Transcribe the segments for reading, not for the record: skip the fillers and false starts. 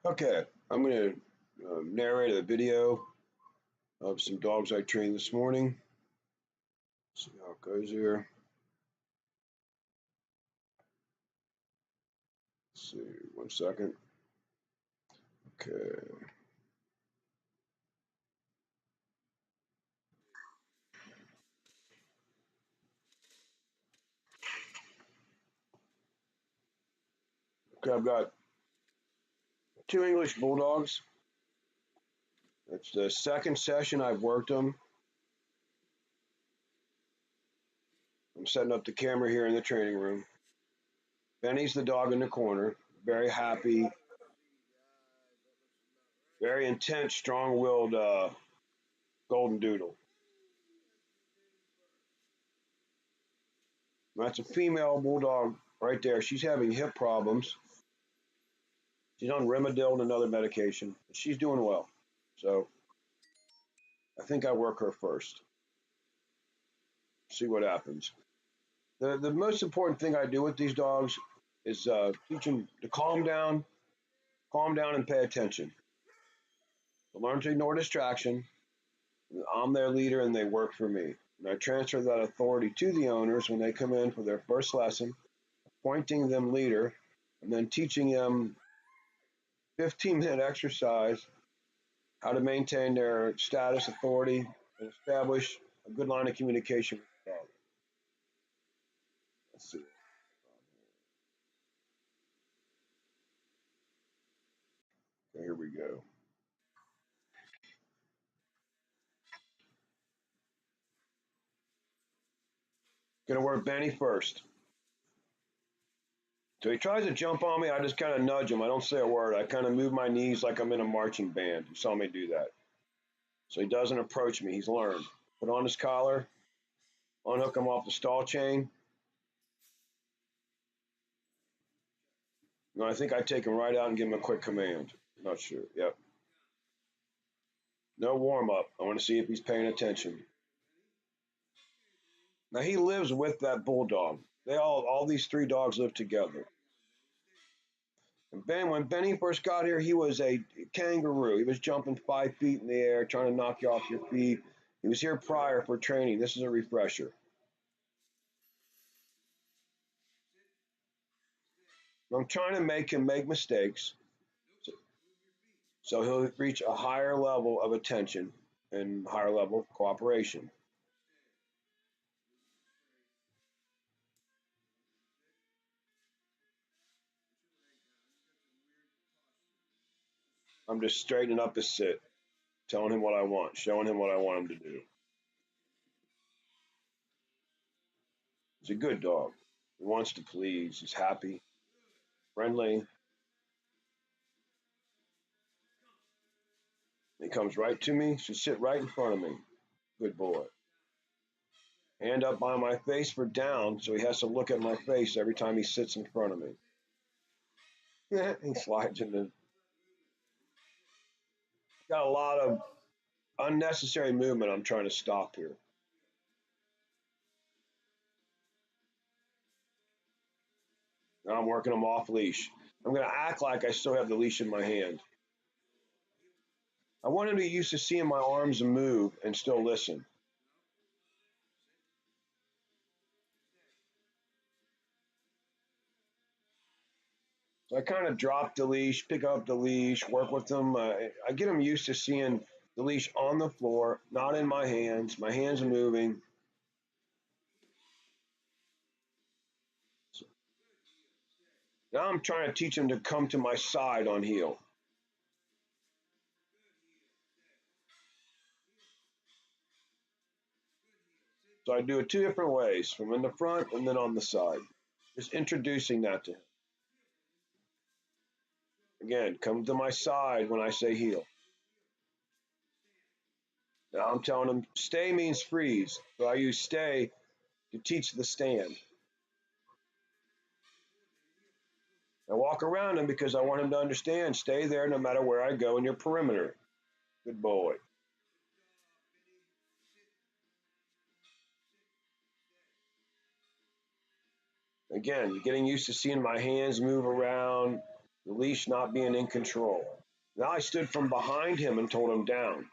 Okay, I'm going to narrate a video of some dogs I trained this morning. See how it goes here. Let's see, 1 second. Okay. Okay, I've got 2 English Bulldogs. It's the second session I've worked them. I'm setting up the camera here in the training room. Benny's the dog in the corner, very happy, very intense, strong-willed golden doodle. That's a female bulldog right there. She's having hip problems. She's on Rimadyl and another medication. She's doing well. So I think I work her first. See what happens. The most important thing I do with these dogs is teach them to calm down and pay attention. To learn to ignore distraction. I'm their leader and they work for me. And I transfer that authority to the owners when they come in for their first lesson, appointing them leader, and then teaching them 15-minute exercise, how to maintain their status, authority, and establish a good line of communication with the dog. Let's see. Okay, here we go. Gonna work Benny first. So he tries to jump on me. I just kind of nudge him. I don't say a word. I kind of move my knees like I'm in a marching band. You saw me do that. So he doesn't approach me. He's learned. Put on his collar, unhook him off the stall chain. No, I think I take him right out and give him a quick command. Not sure. Yep. No warm up. I want to see if he's paying attention. Now he lives with that bulldog. All these 3 dogs live together. And when Benny first got here, he was a kangaroo. He was jumping 5 feet in the air, trying to knock you off your feet. He was here prior for training. This is a refresher. I'm trying to make him make mistakes so he'll reach a higher level of attention and higher level of cooperation. I'm just straightening up his sit, telling him what I want, showing him what I want him to do. He's a good dog. He wants to please. He's happy, friendly. He comes right to me, should sit right in front of me. Good boy. Hand up by my face for down, so he has to look at my face every time he sits in front of me. He slides into. Got a lot of unnecessary movement I'm trying to stop here. Now I'm working him off leash. I'm going to act like I still have the leash in my hand. I want him to get used to seeing my arms move and still listen. So I kind of drop the leash, pick up the leash, work with them. I get them used to seeing the leash on the floor, not in my hands. My hands are moving. So now I'm trying to teach them to come to my side on heel. So I do it 2 different ways, from in the front and then on the side. Just introducing that to him. Again, come to my side when I say heel. Now I'm telling him stay means freeze. So I use stay to teach the stand. I walk around him because I want him to understand stay there no matter where I go in your perimeter. Good boy. Again, you're getting used to seeing my hands move around, the leash not being in control. Now I stood from behind him and told him down.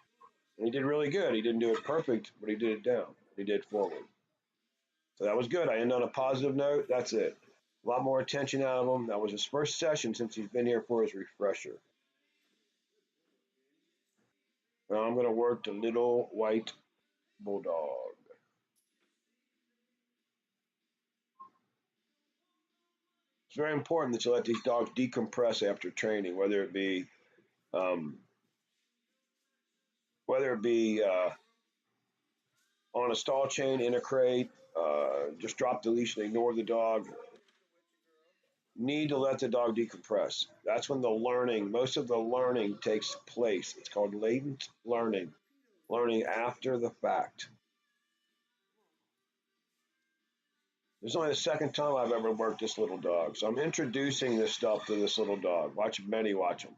And he did really good. He didn't do it perfect, but he did it down. He did forward. So that was good. I ended on a positive note. That's it. A lot more attention out of him. That was his first session since he's been here for his refresher. Now I'm going to work the little white bulldog. It's very important that you let these dogs decompress after training, whether it be um, on a stall chain, in a crate, just drop the leash and ignore the dog. Need to let the dog decompress. That's when the learning, most of the learning takes place. It's called latent learning, learning after the fact. This is only the second time I've ever worked this little dog, so I'm introducing this stuff to this little dog. Watch Benny watch him.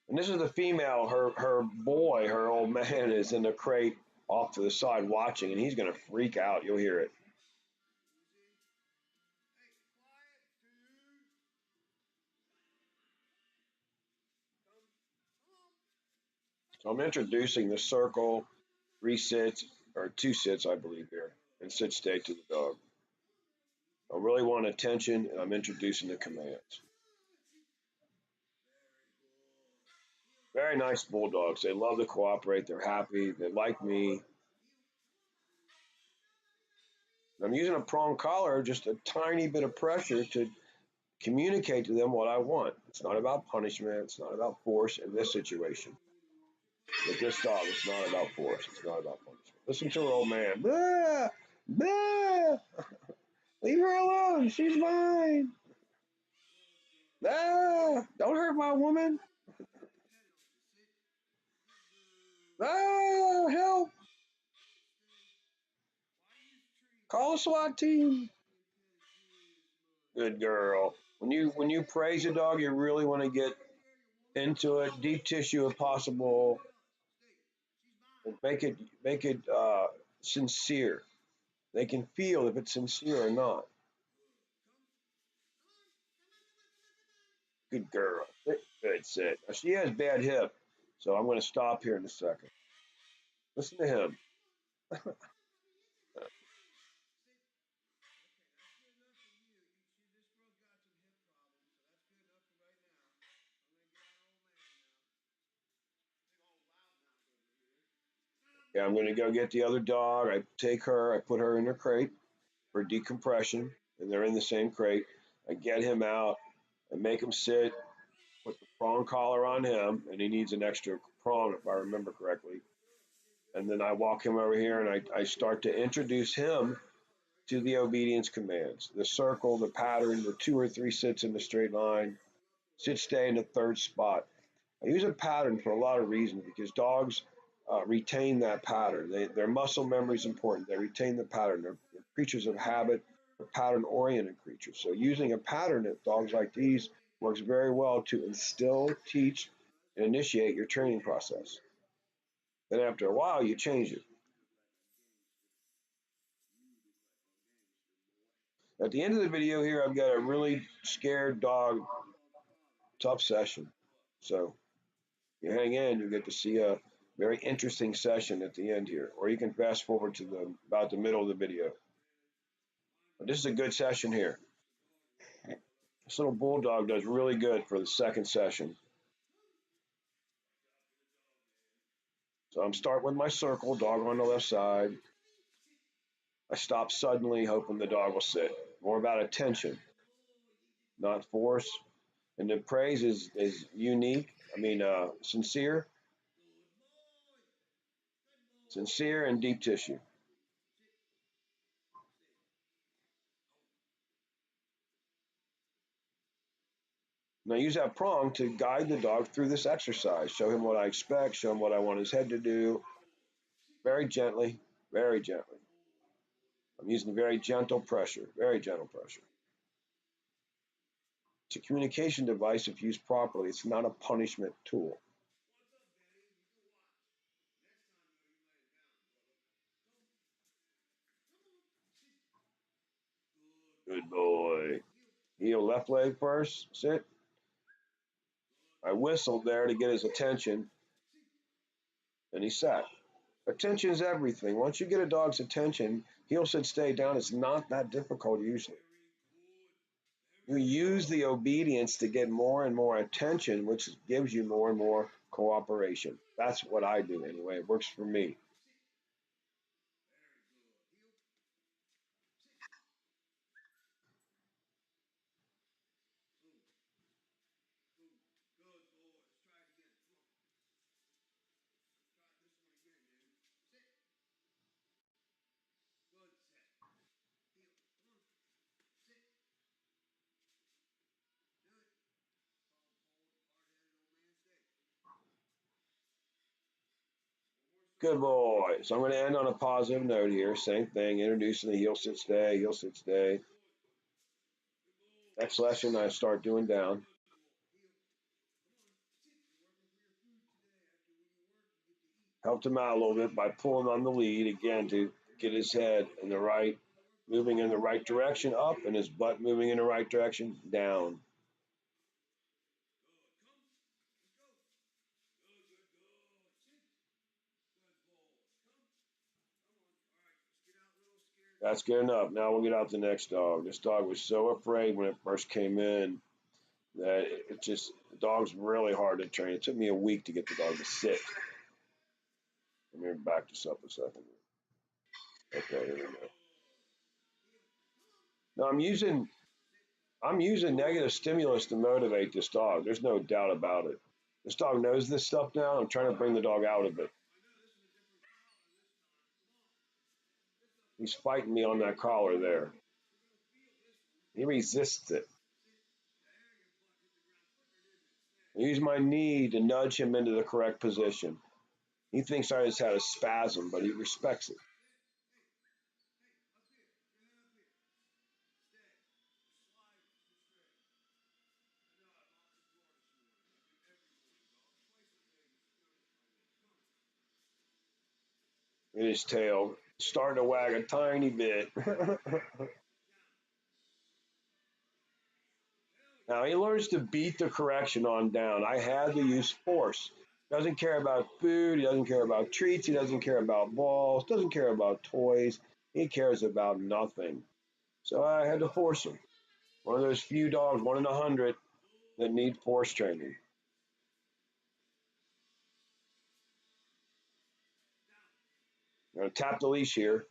And this is the female. Her boy, her old man, is in the crate off to the side watching, and he's going to freak out. You'll hear it. So I'm introducing the circle, 3 sits, or 2 sits, I believe here, and sit stay to the dog. I really want attention, and I'm introducing the commands. Very nice bulldogs. They love to cooperate. They're happy. They like me. I'm using a prong collar, just a tiny bit of pressure to communicate to them what I want. It's not about punishment. It's not about force in this situation. With this dog, it's not about force. It's not about punishment. Listen to her old man. Blah, blah. Leave her alone. She's mine. Ah, don't hurt my woman. Ah, help. Call a SWAT team. Good girl. When you praise a dog, you really want to get into it, deep tissue if possible, and make it sincere. They can feel if it's sincere or not. Good girl. Good sit. Now, she has bad hip, so I'm going to stop here in a second. Listen to him. Yeah, I'm going to go get the other dog. I take her, I put her in her crate for decompression, and they're in the same crate. I get him out, I make him sit, put the prong collar on him, and he needs an extra prong if I remember correctly. And then I walk him over here and I start to introduce him to the obedience commands, the circle, the pattern, the 2 or 3 sits in the straight line, sit stay in the third spot. I use a pattern for a lot of reasons because dogs retain that pattern. Their muscle memory is important. They retain the pattern. They're creatures of habit, they're pattern-oriented creatures. So using a pattern at dogs like these works very well to instill, teach, and initiate your training process. Then after a while, you change it. At the end of the video here, I've got a really scared dog, tough session. So you hang in, you get to see a very interesting session at the end here, or you can fast forward to about the middle of the video. But this is a good session here. This little bulldog does really good for the second session. So I'm starting with my circle, dog on the left side. I stop suddenly, hoping the dog will sit. More about attention, not force. And the praise is unique. Sincere and deep tissue. Now use that prong to guide the dog through this exercise. Show him what I expect, show him what I want his head to do. Very gently, very gently. I'm using very gentle pressure, very gentle pressure. It's a communication device if used properly. It's not a punishment tool. Good boy. left leg first. Sit. I whistled there to get his attention, and he sat. Attention is everything. Once you get a dog's attention, heel, sit, stay down. It's not that difficult usually. You use the obedience to get more and more attention, which gives you more and more cooperation. That's what I do anyway. It works for me. Good boy. So I'm going to end on a positive note here. Same thing, introducing the heel, sit, stay, heel, sit, stay. Next lesson, I start doing down. Helped him out a little bit by pulling on the lead again to get his head in the right, moving in the right direction up, and his butt moving in the right direction down. That's good enough. Now we'll get out the next dog. This dog was so afraid when it first came in that the dog's really hard to train. It took me a week to get the dog to sit. Let me back this up a second. Okay, here we go. Now I'm using negative stimulus to motivate this dog. There's no doubt about it. This dog knows this stuff now. I'm trying to bring the dog out of it. He's fighting me on that collar there. He resists it. I use my knee to nudge him into the correct position. He thinks I just had a spasm, but he respects it. And his tail starting to wag a tiny bit. Now he learns to beat the correction on down. I had to use force. Doesn't care about food. He doesn't care about treats. He doesn't care about balls. Doesn't care about toys. He cares about nothing. So I had to force him. One of those few dogs, 1 in 100, that need force training. I'm going to tap the leash here.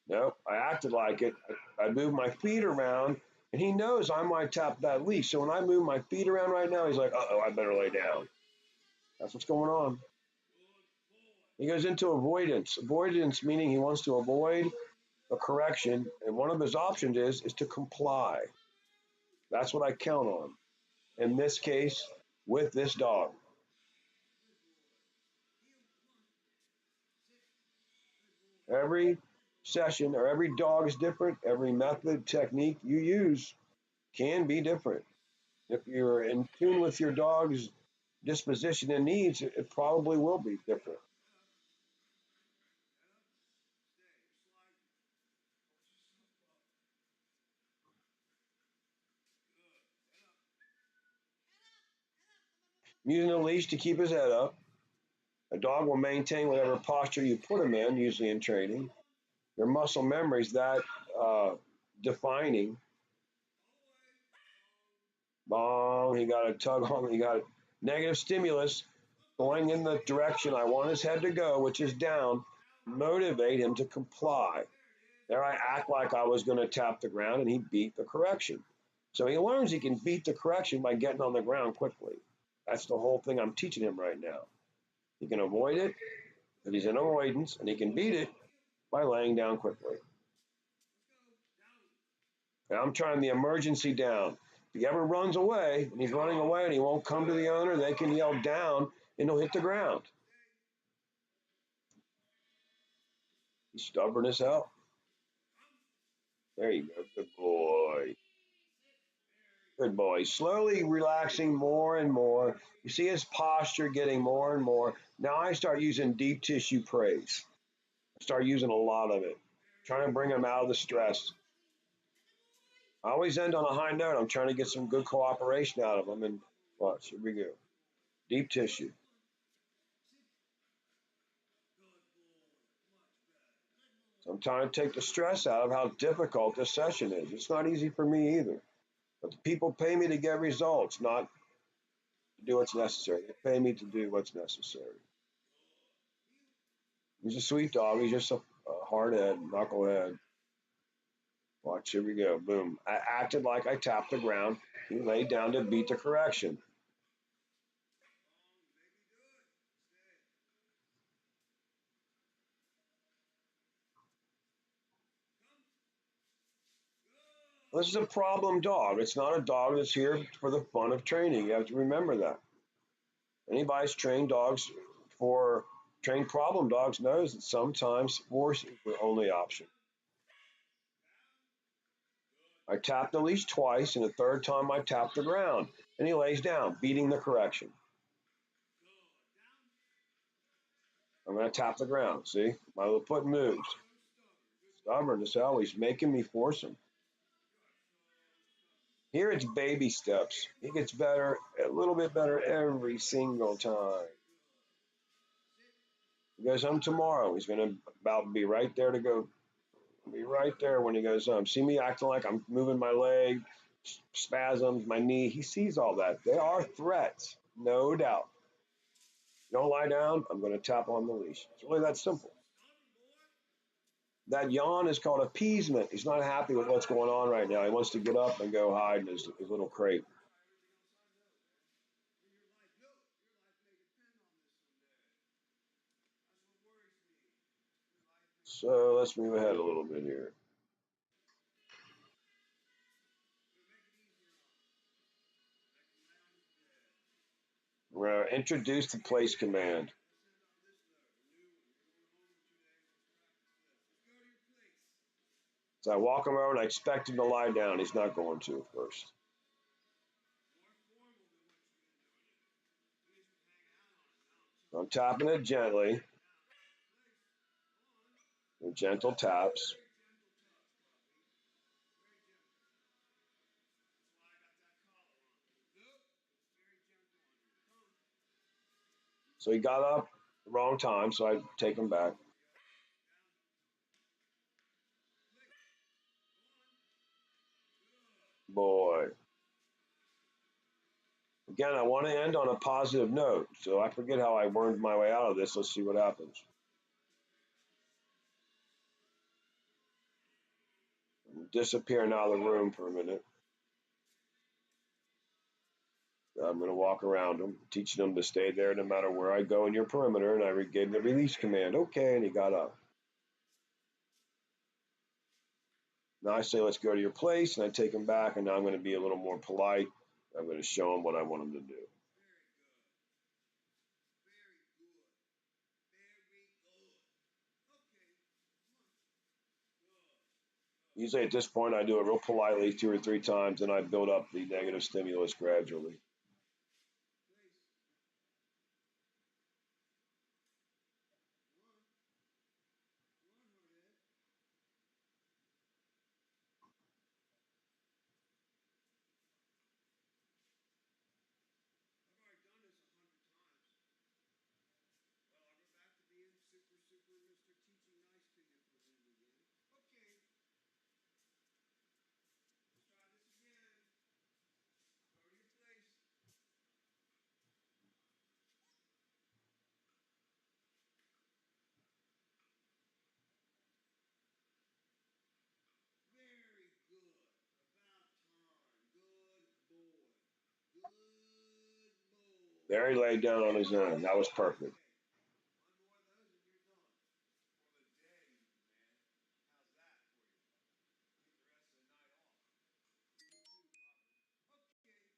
No, I acted like it. I moved my feet around, and he knows I might tap that leash. So when I move my feet around right now, he's like, uh-oh, I better lay down. That's what's going on. He goes into avoidance. Avoidance meaning he wants to avoid a correction, and one of his options is to comply. That's what I count on. In this case, with this dog. Every session or every dog is different. Every method, technique you use can be different. If you're in tune with your dog's disposition and needs, it probably will be different. Using a leash to keep his head up. A dog will maintain whatever posture you put him in, usually in training. Your muscle memory is that defining. Bong, he got a tug on, he got a negative stimulus going in the direction I want his head to go, which is down, motivate him to comply. There I act like I was going to tap the ground, and he beat the correction. So he learns he can beat the correction by getting on the ground quickly. That's the whole thing I'm teaching him right now. He can avoid it if he's in avoidance, and he can beat it by laying down quickly. And I'm trying the emergency down. If he ever runs away, and he's running away and he won't come to the owner, they can yell down, and he'll hit the ground. He's stubborn as hell. There you go. Good boy. Good boy. Slowly relaxing more and more. You see his posture getting more and more. Now I start using deep tissue praise. I start using a lot of it. Trying to bring him out of the stress. I always end on a high note. I'm trying to get some good cooperation out of them. And watch, here we go. Deep tissue. So I'm trying to take the stress out of how difficult this session is. It's not easy for me either. But the people pay me to get results, not to do what's necessary. They pay me to do what's necessary. He's a sweet dog. He's just a hard head, knucklehead. Watch, here we go. Boom. I acted like I tapped the ground. He laid down to beat the correction. This is a problem dog. It's not a dog that's here for the fun of training. You have to remember that. Anybody's trained dogs for trained problem dogs knows that sometimes force is the only option. I tapped the leash twice, and the third time I tapped the ground. And he lays down, beating the correction. I'm going to tap the ground. See? My little foot moves. Stubborn as hell. He's making me force him. Here it's baby steps. He gets better, a little bit better every single time. He goes home tomorrow. He's going to about be right there to go. Be right there when he goes home. See me acting like I'm moving my leg, spasms, my knee. He sees all that. They are threats, no doubt. You don't lie down, I'm going to tap on the leash. It's really that simple. That yawn is called appeasement. He's not happy with what's going on right now. He wants to get up and go hide in his little crate. So let's move ahead a little bit here. We're going to introduce the place command. So I walk him over and I expect him to lie down. He's not going to at first. I'm tapping it gently. With gentle taps. So he got up the wrong time, so I take him back. Boy. Again, I want to end on a positive note, so I forget how I wormed my way out of this. Let's see what happens. Disappearing out of the room for a minute. I'm going to walk around him, teaching him to stay there no matter where I go in your perimeter, and I gave the release command. Okay, and he got up. Now I say, let's go to your place, and I take him back, and now I'm going to be a little more polite. I'm going to show him what I want him to do. Usually at this point, I do it real politely 2 or 3 times, and I build up the negative stimulus gradually. There he laid down on his own. That was perfect.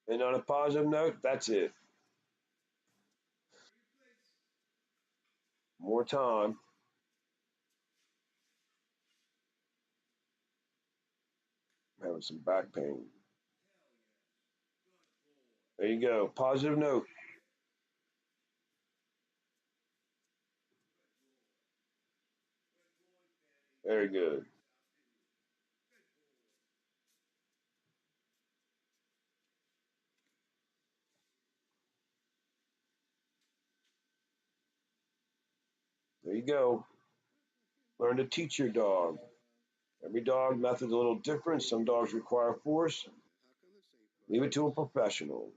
And on a positive note, that's it. More time. I'm having some back pain. There you go. Positive note. Very good. There you go. Learn to teach your dog. Every dog method's a little different. Some dogs require force. Leave it to a professional.